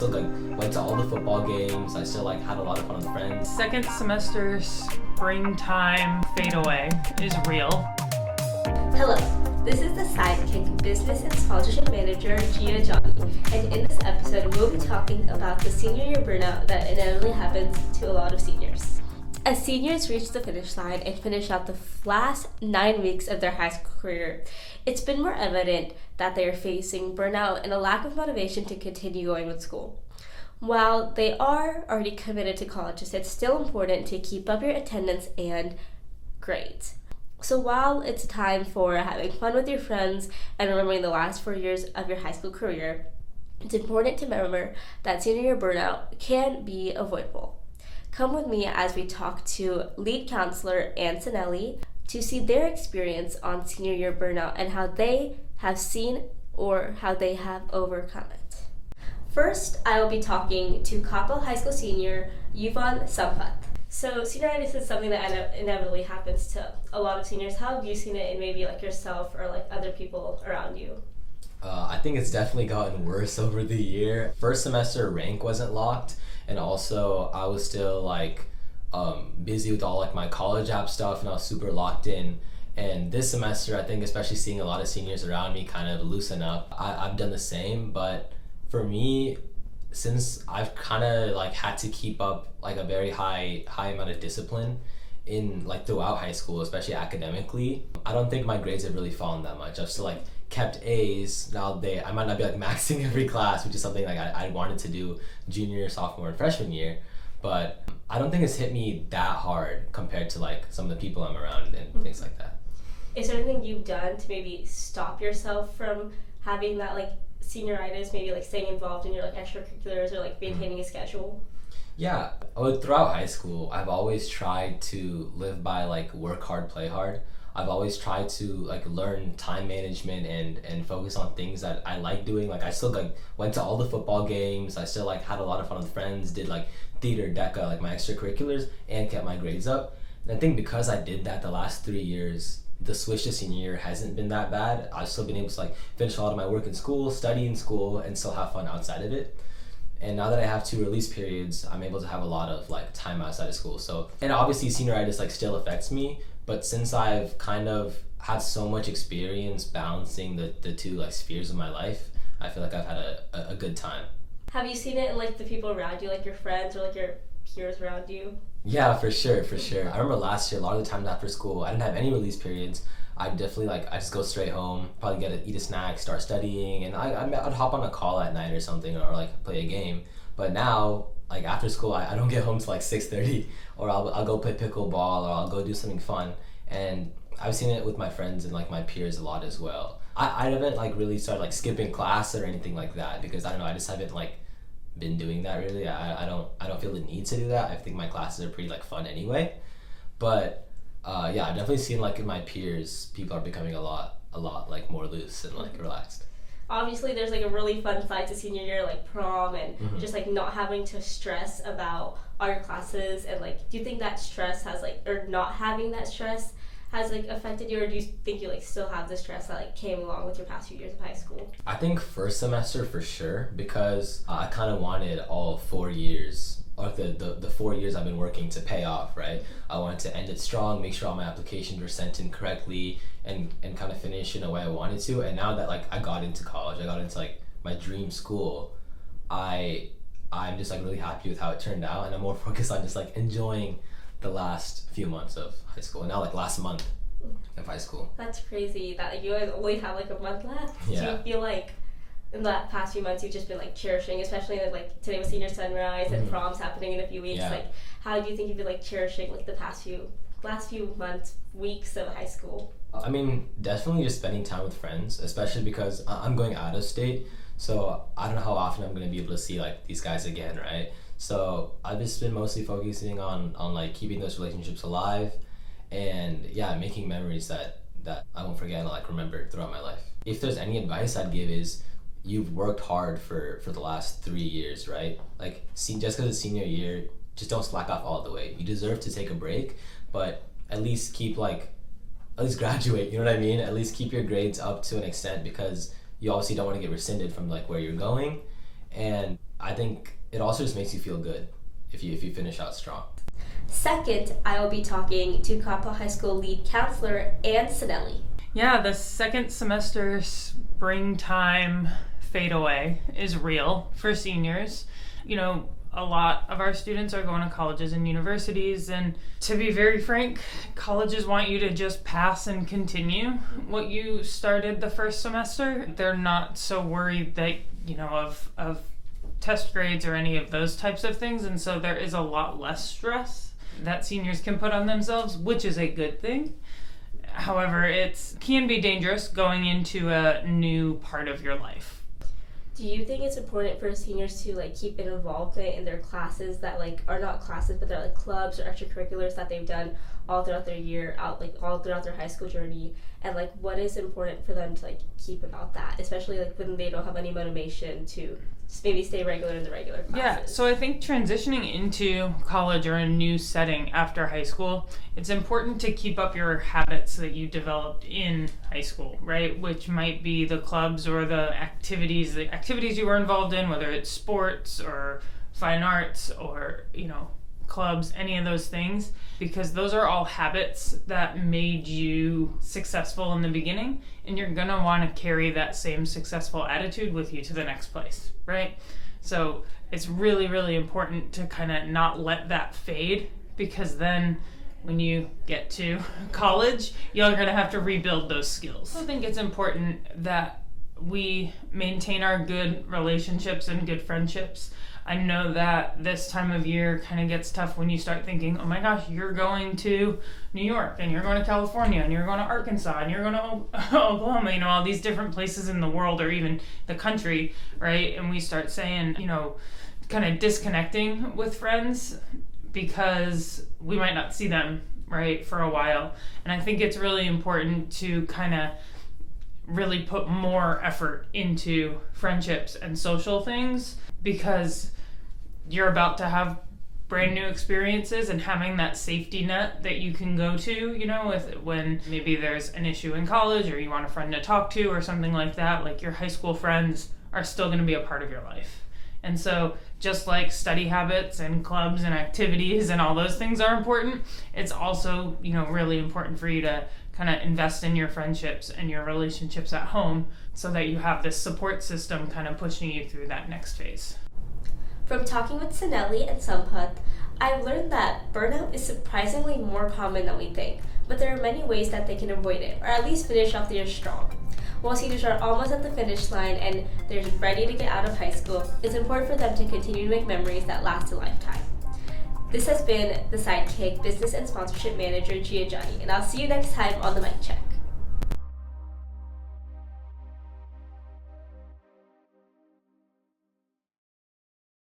Still went to all the football games. I still had a lot of fun with friends. Second semester springtime fade away is real. Hello, this is the Sidekick Business and Sponsorship Manager, Gia Johnny, and in this episode we'll be talking about the senior year burnout that inevitably happens to a lot of seniors. As seniors reach the finish line and finish out the last 9 weeks of their high school career, it's been more evident that they are facing burnout and a lack of motivation to continue going with school. While they are already committed to colleges, it's still important to keep up your attendance and grades. So while it's time for having fun with your friends and remembering the last 4 years of your high school career, it's important to remember that senior year burnout can be avoidable. Come with me as we talk to lead counselor Ann Sinelli to see their experience on senior year burnout and how they have seen or how they have overcome it. First, I will be talking to Coppell High School senior Yvonne Sampath. So senioritis is something that inevitably happens to a lot of seniors. How have you seen it in maybe yourself or other people around you? I think it's definitely gotten worse over the year. First semester rank wasn't locked, and also I was still busy with all my college app stuff, and I was super locked in. And this semester, I think especially seeing a lot of seniors around me kind of loosen up, I've done the same. But for me, since I've kind of had to keep up a very high amount of discipline in throughout high school, especially academically, I don't think my grades have really fallen that much. I've still kept A's. Now I might not be maxing every class, which is something I wanted to do junior, sophomore, and freshman year, but I don't think it's hit me that hard compared to some of the people I'm around and things like that. Is there anything you've done to maybe stop yourself from having that senioritis, maybe staying involved in your extracurriculars or maintaining a schedule? Yeah, throughout high school, I've always tried to live by work hard, play hard. I've always tried to learn time management and focus on things that I like doing. I still went to all the football games. I still had a lot of fun with friends, did theater, DECA, my extracurriculars, and kept my grades up. And I think because I did that the last 3 years, the switch to senior year hasn't been that bad. I've still been able to finish a lot of my work in school, study in school, and still have fun outside of it. And now that I have 2 release periods, I'm able to have a lot of time outside of school. So, and obviously senioritis still affects me, but since I've kind of had so much experience balancing the two spheres of my life, I feel I've had a good time. Have you seen it in the people around you, your friends or your peers around you? Yeah, for sure. I remember last year, a lot of the times after school, I didn't have any release periods. I'd definitely I just go straight home, probably eat a snack, start studying, and I'd hop on a call at night or something, or play a game. But now, after school, I don't get home till 6:30, or I'll go play pickleball, or I'll go do something fun. And I've seen it with my friends and my peers a lot as well. I haven't really started skipping class or anything like that, because I don't know, I just haven't been doing that really. I don't feel the need to do that. I think my classes are pretty fun anyway. But yeah, I've definitely seen in my peers, people are becoming a lot more loose and relaxed. Obviously there's a really fun side to senior year, prom and just not having to stress about all your classes. And do you think that stress has or not having that stress has affected you, or do you think you still have the stress that came along with your past few years of high school? I think first semester for sure, because I kind of wanted all 4 years, or the 4 years I've been working, to pay off, right? I wanted to end it strong, make sure all my applications were sent in correctly, and kind of finish in a way I wanted to. And now that I got into college, I got into my dream school, I'm just really happy with how it turned out, and I'm more focused on just enjoying the last few months of high school, and now last month of high school. That's crazy that you guys only have a month left. Yeah. Do you feel in the past few months you've just been cherishing, especially today was senior sunrise and prom's happening in a few weeks? Yeah. How do you think you've been cherishing the last few months, weeks of high school? I mean, definitely just spending time with friends, especially because I'm going out of state, so I don't know how often I'm going to be able to see these guys again, right? So I've just been mostly focusing on keeping those relationships alive, and yeah, making memories that I won't forget and remember throughout my life. If there's any advice I'd give, is you've worked hard for the last 3 years, right? Just because it's senior year, just don't slack off all the way. You deserve to take a break, but at least keep at least graduate, you know what I mean? At least keep your grades up to an extent, because you obviously don't want to get rescinded from where you're going. And I think it also just makes you feel good if you finish out strong. Second, I will be talking to Kappa High School lead counselor Ann Sinelli. Yeah, the second semester springtime fade away is real for seniors. You know, a lot of our students are going to colleges and universities, and to be very frank, colleges want you to just pass and continue what you started the first semester. They're not so worried that, of test grades or any of those types of things, and so there is a lot less stress that seniors can put on themselves, which is a good thing. However, it can be dangerous going into a new part of your life. Do you think it's important for seniors to keep an involvement in their classes that are not classes, but they're clubs or extracurriculars that they've done all throughout their year, all throughout their high school journey, and what is important for them to keep about that, especially when they don't have any motivation to just maybe stay regular in the regular classes? Yeah, so I think transitioning into college or a new setting after high school, it's important to keep up your habits that you developed in high school, right? Which might be the clubs or the activities you were involved in, whether it's sports or fine arts or, clubs, any of those things, because those are all habits that made you successful in the beginning, and you're gonna want to carry that same successful attitude with you to the next place, right? So it's really, really important to kind of not let that fade, because then when you get to college, you're gonna have to rebuild those skills. I think it's important that we maintain our good relationships and good friendships. I know that this time of year kind of gets tough when you start thinking, oh my gosh, you're going to New York, and you're going to California, and you're going to Arkansas, and you're going to Oklahoma, all these different places in the world or even the country, right? And we start saying, kind of disconnecting with friends because we might not see them, right, for a while. And I think it's really important to kind of really put more effort into friendships and social things, because you're about to have brand new experiences, and having that safety net that you can go to, when maybe there's an issue in college or you want a friend to talk to or something like that, your high school friends are still going to be a part of your life. And so just like study habits and clubs and activities and all those things are important, it's also, really important for you to kind of invest in your friendships and your relationships at home so that you have this support system kind of pushing you through that next phase. From talking with Sinelli and Sampath, I've learned that burnout is surprisingly more common than we think, but there are many ways that they can avoid it, or at least finish off the year strong. While seniors are almost at the finish line and they're ready to get out of high school, it's important for them to continue to make memories that last a lifetime. This has been the Sidekick Business and Sponsorship Manager, Gia Johnny, and I'll see you next time on the Mic Check.